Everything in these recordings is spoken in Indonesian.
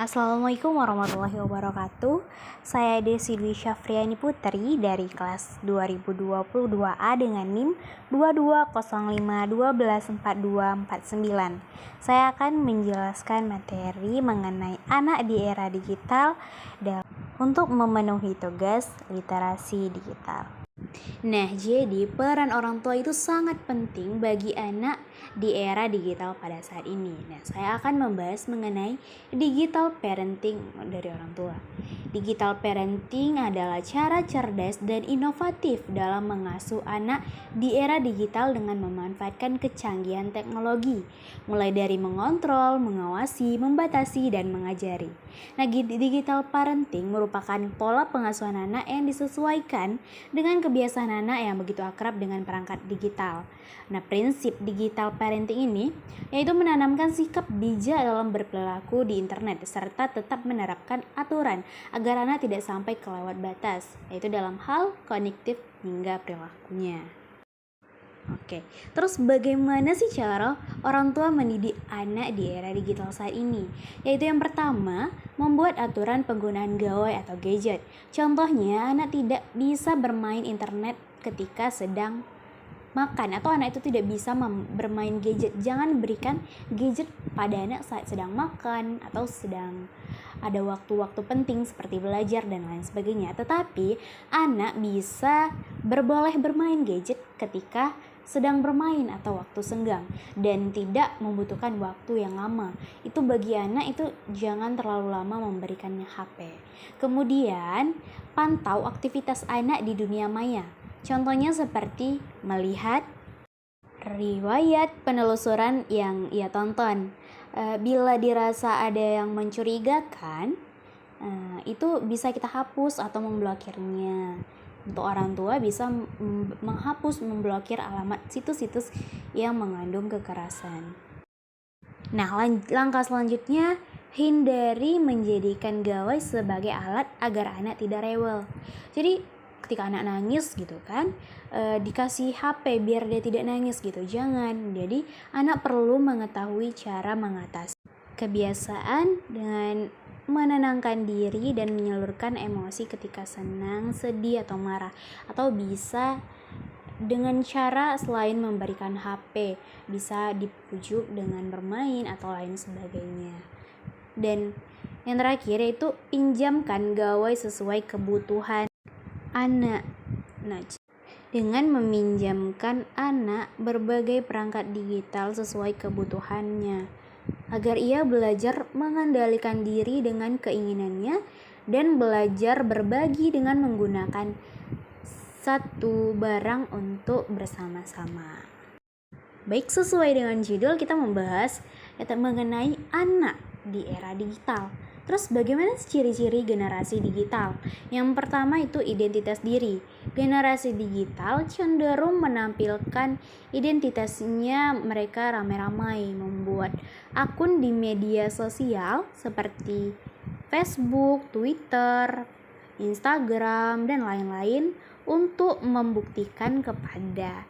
Assalamualaikum warahmatullahi wabarakatuh. Saya Desi Dwi Syafriani Putri dari kelas 2022A dengan NIM 2205124249. Saya akan menjelaskan materi mengenai anak di era digital untuk memenuhi tugas literasi digital. Nah, jadi peran orang tua itu sangat penting bagi anak di era digital pada saat ini. Nah, saya akan membahas mengenai digital parenting dari orang tua. Digital parenting adalah cara cerdas dan inovatif dalam mengasuh anak di era digital dengan memanfaatkan kecanggihan teknologi, mulai dari mengontrol, mengawasi, membatasi, dan mengajari. Nah, digital parenting merupakan pola pengasuhan anak yang disesuaikan dengan kebiasaan anak yang begitu akrab dengan perangkat digital. Nah, prinsip digital parenting ini yaitu menanamkan sikap bijak dalam berperilaku di internet serta tetap menerapkan aturan agar anak tidak sampai kelewat batas, yaitu dalam hal kognitif hingga perilakunya. Oke, terus bagaimana sih cara orang tua mendidik anak di era digital saat ini? Yaitu yang pertama, membuat aturan penggunaan gawai atau gadget. Contohnya, anak tidak bisa bermain internet ketika sedang makan, atau anak itu tidak bisa bermain gadget. Jangan berikan gadget pada anak saat sedang makan atau sedang ada waktu-waktu penting seperti belajar dan lain sebagainya. Tetapi anak bisa boleh bermain gadget ketika sedang bermain atau waktu senggang dan tidak membutuhkan waktu yang lama. Itu bagi anak itu jangan terlalu lama memberikannya HP. Kemudian pantau aktivitas anak di dunia maya. Contohnya seperti melihat riwayat penelusuran yang ia tonton. Bila dirasa ada yang mencurigakan, itu bisa kita hapus atau memblokirnya. Untuk orang tua bisa menghapus, memblokir alamat situs-situs yang mengandung kekerasan. Nah, langkah selanjutnya, hindari menjadikan gawai sebagai alat agar anak tidak rewel. Jadi ketika anak nangis gitu kan, dikasih HP biar dia tidak nangis gitu, jangan. Jadi anak perlu mengetahui cara mengatasi kebiasaan dengan menenangkan diri dan menyalurkan emosi ketika senang, sedih, atau marah. Atau bisa dengan cara selain memberikan HP, bisa dipujuk dengan bermain atau lain sebagainya. Dan yang terakhir yaitu pinjamkan gawai sesuai kebutuhan anak. Nah, dengan meminjamkan anak berbagai perangkat digital sesuai kebutuhannya, agar ia belajar mengendalikan diri dengan keinginannya dan belajar berbagi dengan menggunakan satu barang untuk bersama-sama. Baik, sesuai dengan judul kita membahas mengenai anak di era digital. Terus bagaimana ciri-ciri generasi digital? Yang pertama itu identitas diri. Generasi digital cenderung menampilkan identitasnya mereka ramai-ramai, membuat akun di media sosial seperti Facebook, Twitter, Instagram, dan lain-lain untuk membuktikan kepada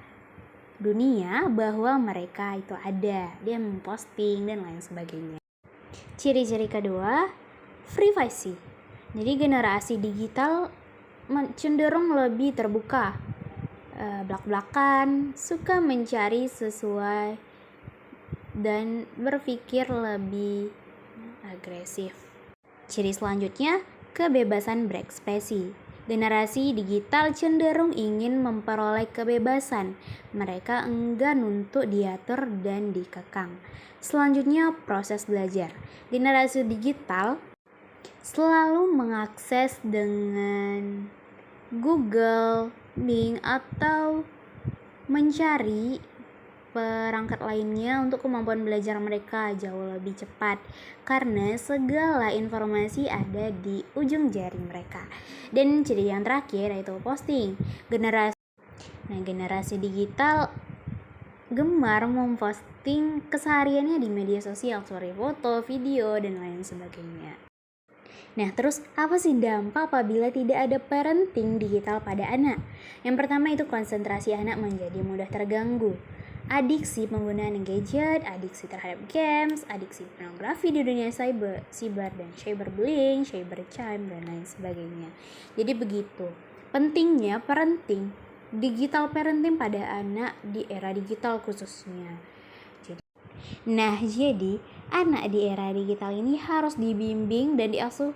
dunia bahwa mereka itu ada. Dia memposting dan lain sebagainya. Ciri-ciri kedua, privacy. Jadi generasi digital cenderung lebih terbuka, belak-belakan, suka mencari sesuai dan berpikir lebih agresif. Ciri selanjutnya, kebebasan berekspresi. Generasi digital cenderung ingin memperoleh kebebasan. Mereka enggan untuk diatur dan dikekang. Selanjutnya, proses belajar. Generasi digital selalu mengakses dengan Google, Bing, atau mencari perangkat lainnya untuk kemampuan belajar mereka jauh lebih cepat karena segala informasi ada di ujung jari mereka. Dan ciri yang terakhir yaitu posting. Generasi digital gemar memposting kesehariannya di media sosial, foto, video, dan lain sebagainya. Nah, terus apa sih dampak apabila tidak ada parenting digital pada anak? Yang pertama itu konsentrasi anak menjadi mudah terganggu. adiksi penggunaan gadget, adiksi terhadap games, adiksi pornografi di dunia cyber dan cyberbullying, cybercrime dan lain sebagainya. Jadi begitu. Pentingnya digital parenting pada anak di era digital khususnya. Jadi anak di era digital ini harus dibimbing dan diasuh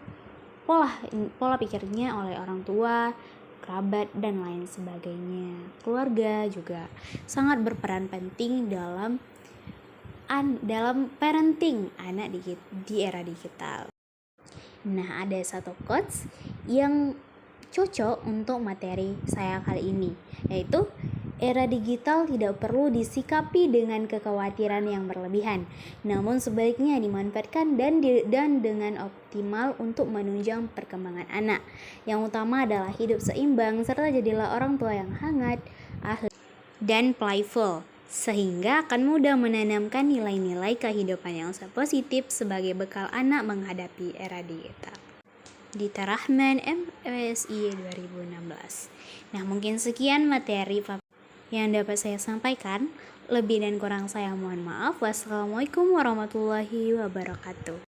pola pikirnya oleh orang tua, kerabat, dan lain sebagainya. Keluarga juga sangat berperan penting dalam parenting anak di era digital. Nah, ada satu quotes yang cocok untuk materi saya kali ini, yaitu era digital tidak perlu disikapi dengan kekhawatiran yang berlebihan, namun sebaliknya dimanfaatkan dan dengan optimal untuk menunjang perkembangan anak. Yang utama adalah hidup seimbang serta jadilah orang tua yang hangat, akhlak, dan playful, sehingga akan mudah menanamkan nilai-nilai kehidupan yang positif sebagai bekal anak menghadapi era digital. Dita Rahman, MSI 2016. Nah, mungkin sekian materi yang dapat saya sampaikan. Lebih dan kurang saya mohon maaf. Wassalamualaikum warahmatullahi wabarakatuh.